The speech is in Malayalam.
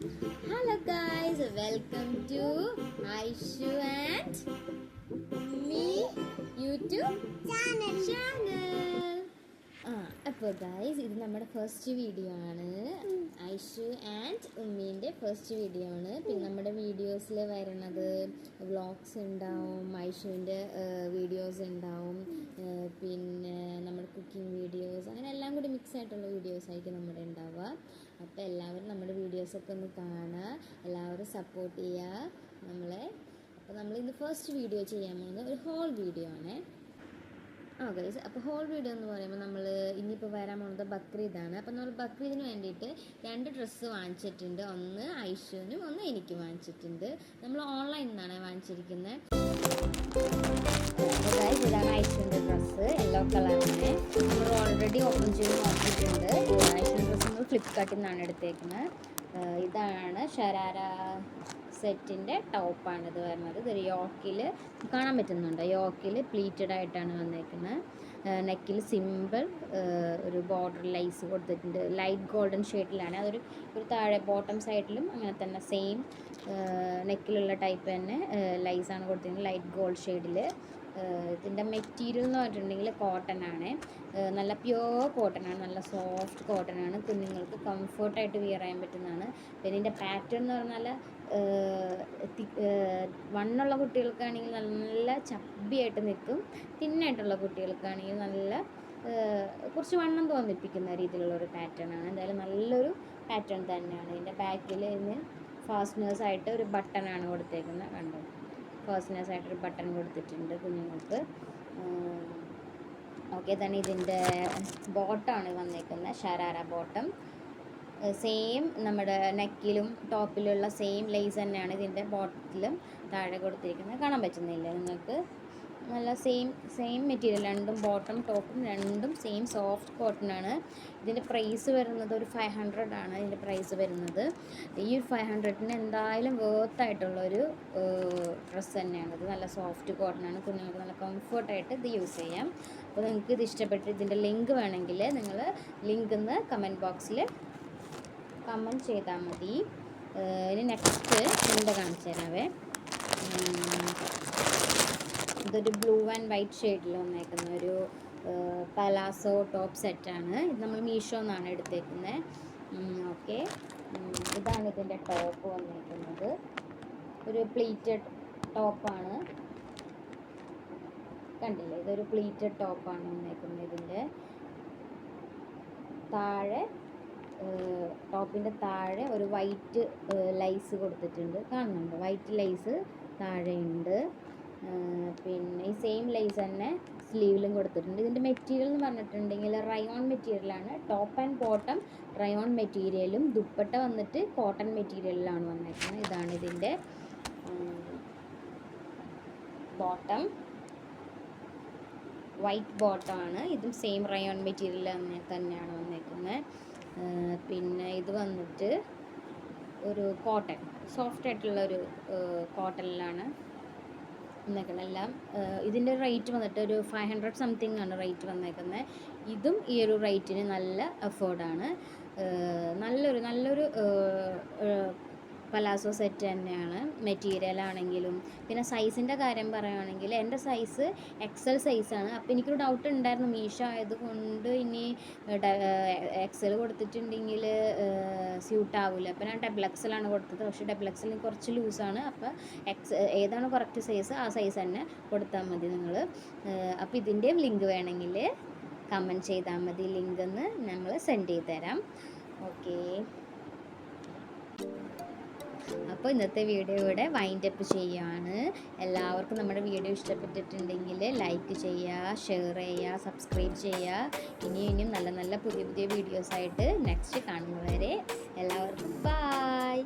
Hello guys, welcome to Aishu and me YouTube channel. അപ്പോൾ ഗൈസ് ഇത് നമ്മുടെ ഫസ്റ്റ് വീഡിയോ ആണ്. ഐഷു ആൻഡ് ഉമ്മീൻ്റെ ഫസ്റ്റ് വീഡിയോ ആണ്. പിന്നെ നമ്മുടെ വീഡിയോസിൽ വരുന്നത് വ്ളോഗ്സ് ഉണ്ടാവും, ഐഷുവിൻ്റെ വീഡിയോസ് ഉണ്ടാവും, പിന്നെ നമ്മുടെ കുക്കിംഗ് വീഡിയോസ്, അങ്ങനെ എല്ലാം കൂടി മിക്സ് ആയിട്ടുള്ള വീഡിയോസ് ആയിരിക്കും നമ്മുടെ ഉണ്ടാവുക. അപ്പോൾ എല്ലാവരും നമ്മുടെ വീഡിയോസൊക്കെ ഒന്ന് കാണുക, എല്ലാവരും സപ്പോർട്ട് ചെയ്യുക നമ്മളെ. അപ്പോൾ നമ്മൾ ഇന്ന് ഫസ്റ്റ് വീഡിയോ ചെയ്യാൻ പോകുന്നത് ഒരു ഹോൾ വീഡിയോ ആണ്. ഗൈസ്, അപ്പോൾ ഹോൾ വീഡിയോ എന്ന് പറയുമ്പോൾ നമ്മൾ ഇനിയിപ്പോൾ വരാൻ പോകുന്നത് ബക്രീദാണ്. അപ്പോൾ നമ്മൾ ബക്രീദിന് വേണ്ടിയിട്ട് 2 ഡ്രസ്സ് വാങ്ങിച്ചിട്ടുണ്ട്. ഒന്ന് ഐഷുവിനും ഒന്ന് എനിക്ക് വാങ്ങിച്ചിട്ടുണ്ട്. നമ്മൾ ഓൺലൈനിൽ നിന്നാണ് വാങ്ങിച്ചിരിക്കുന്നത്. അപ്പോൾ ഗൈസ്, ഇതാണ് ഐഷുവിൻ്റെ ഡ്രസ്സ്, യെല്ലോ കളറാണ്. നമ്മൾ ഓൾറെഡി ഓപ്പൺ ചെയ്ത് നോക്കിയിട്ടുണ്ട്. ഐഷുവിൻ്റെ ഡ്രസ്സ് നമ്മൾ ഫ്ലിപ്കാർട്ടിൽ നിന്നാണ് എടുത്തേക്കുന്നത്. ഇതാണ് ഷരാര സെറ്റിൻ്റെ ടോപ്പാണ് ഇത് വരുന്നത്. ഇതൊരു യോക്കിൽ കാണാൻ പറ്റുന്നുണ്ട്, യോക്കിൽ പ്ലീറ്റഡ് ആയിട്ടാണ് വന്നേക്കുന്നത്. നെക്കിൽ സിമ്പിൾ ഒരു ബോർഡർ ലൈസ് കൊടുത്തിട്ടുണ്ട്, ലൈറ്റ് ഗോൾഡൻ ഷെയ്ഡിലാണ്. അതൊരു താഴെ ബോട്ടം സൈഡിലും അങ്ങനെ തന്നെ സെയിം നെക്കിലുള്ള ടൈപ്പ് തന്നെ ലൈസാണ് കൊടുത്തിരിക്കുന്നത്, ലൈറ്റ് ഗോൾഡ് ഷെയ്ഡിൽ. ഇതിൻ്റെ മെറ്റീരിയൽ എന്ന് പറഞ്ഞിട്ടുണ്ടെങ്കിൽ കോട്ടൺ ആണ്, നല്ല പ്യുവർ കോട്ടൺ ആണ്, നല്ല സോഫ്റ്റ് കോട്ടൺ ആണ്. കുഞ്ഞുങ്ങൾക്ക് കംഫർട്ടായിട്ട് വിയർ ചെയ്യാൻ പറ്റുന്നതാണ്. പിന്നെ ഇതിൻ്റെ പാറ്റേൺ എന്ന് പറഞ്ഞാൽ വണ്ണുള്ള കുട്ടികൾക്കാണെങ്കിൽ നല്ല ചബ്ബിയായിട്ട് നിൽക്കും, തിന്നായിട്ടുള്ള കുട്ടികൾക്കാണെങ്കിൽ നല്ല കുറച്ച് വണ്ണം തോന്നിപ്പിക്കുന്ന രീതിയിലുള്ള ഒരു പാറ്റേൺ ആണ്. എന്തായാലും നല്ലൊരു പാറ്റേൺ തന്നെയാണ്. ഇതിൻ്റെ ബാക്കിൽ ഇതിന് ഫാസ്റ്റ്നേഴ്സായിട്ട് ഒരു ബട്ടണാണ് കൊടുത്തേക്കുന്നത്, കണ്ടോ, ഫാസ്റ്റ്നേഴ്സായിട്ടൊരു ബട്ടൺ കൊടുത്തിട്ടുണ്ട് കുഞ്ഞുങ്ങൾക്ക്. ഓക്കെ, തന്നെ ഇതിൻ്റെ ബോട്ടമാണ് വന്നേക്കുന്നത്, ഷരാര ബോട്ടം. സെയിം നമ്മുടെ നെക്കിലും ടോപ്പിലുള്ള സെയിം ലേസ് തന്നെയാണ് ഇതിൻ്റെ ബോട്ടത്തിലും താഴെ കൊടുത്തിരിക്കുന്നത്. കാണാൻ പറ്റുന്നില്ല നിങ്ങൾക്ക്? നല്ല സെയിം മെറ്റീരിയൽ, രണ്ടും ബോട്ടം ടോപ്പും രണ്ടും സെയിം സോഫ്റ്റ് കോട്ടൺ ആണ്. ഇതിൻ്റെ പ്രൈസ് വരുന്നത് ഒരു 500 ആണ് ഇതിൻ്റെ പ്രൈസ് വരുന്നത്. ഈ 500-ന് എന്തായാലും വേർത്തായിട്ടുള്ളൊരു ഡ്രസ്സ് തന്നെയാണ് ഇത്. നല്ല സോഫ്റ്റ് കോട്ടൺ ആണ്, കുഞ്ഞുങ്ങൾക്ക് നല്ല കംഫർട്ടായിട്ട് ഇത് യൂസ് ചെയ്യാം. അപ്പോൾ നിങ്ങൾക്ക് ഇത് ഇഷ്ടപ്പെട്ട് ഇതിൻ്റെ ലിങ്ക് വേണമെങ്കിൽ നിങ്ങൾ ലിങ്ക് ഒന്ന് കമൻറ്റ് ബോക്സിൽ കമൻറ്റ് ചെയ്താൽ മതി. ഇനി നെക്സ്റ്റ് എന്താ കാണിച്ചു തരാവേ. ഇതൊരു ബ്ലൂ ആൻഡ് വൈറ്റ് ഷെയ്ഡിൽ വന്നേക്കുന്ന ഒരു പലാസോ ടോപ്പ് സെറ്റാണ്. ഇത് നമ്മൾ മീഷോ എന്നാണ് എടുത്തേക്കുന്നത്. ഓക്കെ, ഇതാണ് ഇതിൻ്റെ ടോപ്പ് വന്നേക്കുന്നത്. ഒരു പ്ലീറ്റഡ് ടോപ്പാണ്, കണ്ടില്ലേ? ഇതൊരു പ്ലീറ്റഡ് ടോപ്പാണ് വന്നേക്കുന്നത്. ഇതിൻ്റെ താഴെ ടോപ്പിൻ്റെ താഴെ ഒരു വൈറ്റ് ലൈസ് കൊടുത്തിട്ടുണ്ട്, കാണുന്നുണ്ട്? വൈറ്റ് ലൈസ് താഴെയുണ്ട്. പിന്നെ ഈ സെയിം ലൈസ് തന്നെ സ്ലീവിലും കൊടുത്തിട്ടുണ്ട്. ഇതിൻ്റെ മെറ്റീരിയൽ എന്ന് പറഞ്ഞിട്ടുണ്ടെങ്കിൽ റയോൺ മെറ്റീരിയലാണ്. ടോപ്പ് ആൻഡ് ബോട്ടം റയോൺ മെറ്റീരിയലും ദുപ്പട്ട വന്നിട്ട് കോട്ടൺ മെറ്റീരിയലിലാണ് വന്നിരിക്കുന്നത്. ഇതാണ് ഇതിൻ്റെ ബോട്ടം, വൈറ്റ് ബോട്ടമാണ്. ഇതും സെയിം റയോൺ മെറ്റീരിയൽ തന്നെയാണ് വന്നേക്കുന്നത്. പിന്നെ ഇത് വന്നിട്ട് ഒരു കോട്ടൺ, സോഫ്റ്റ് ആയിട്ടുള്ള ഒരു കോട്ടണിലാണ് വന്നേക്കുന്നത് എല്ലാം. ഇതിൻ്റെ റേറ്റ് വന്നിട്ട് ഒരു 500 സംതിങ് ആണ് റേറ്റ് വന്നേക്കുന്നത്. ഇതും ഈ ഒരു റേറ്റിന് നല്ല അഫോർഡാണ്. നല്ലൊരു പലാസോ സെറ്റ് തന്നെയാണ്. മെറ്റീരിയൽ ആണെങ്കിലും പിന്നെ സൈസിൻ്റെ കാര്യം പറയുകയാണെങ്കിൽ എൻ്റെ സൈസ് XL സൈസാണ്. അപ്പോൾ എനിക്കൊരു ഡൗട്ട് ഉണ്ടായിരുന്നു, മീഷോ ആയതുകൊണ്ട് ഇനി XL കൊടുത്തിട്ടുണ്ടെങ്കിൽ സ്യൂട്ടാവില്ല. അപ്പോൾ ഞാൻ XXL ആണ് കൊടുത്തത്. പക്ഷേ XXL കുറച്ച് ലൂസാണ്. അപ്പോൾ ഏതാണ് കറക്റ്റ് സൈസ് ആ സൈസ് തന്നെ കൊടുത്താൽ മതി നിങ്ങൾ. അപ്പോൾ ഇതിൻ്റെയും ലിങ്ക് വേണമെങ്കിൽ കമൻറ്റ് ചെയ്താൽ മതി, ലിങ്ക് ഒന്ന് നമ്മൾ സെൻഡ് ചെയ്ത് തരാം. ഓക്കെ, അപ്പോൾ ഇന്നത്തെ വീഡിയോ ഇവിടെ വൈൻഡ് അപ്പ് ചെയ്യുകയാണ്. എല്ലാവർക്കും നമ്മുടെ വീഡിയോ ഇഷ്ടപ്പെട്ടിട്ടുണ്ടെങ്കിൽ ലൈക്ക് ചെയ്യുക, ഷെയർ ചെയ്യുക, സബ്സ്ക്രൈബ് ചെയ്യുക. ഇനിയും നല്ല പുതിയ വീഡിയോസായിട്ട് നെക്സ്റ്റ് കാണുന്നവരെ എല്ലാവർക്കും ബൈ.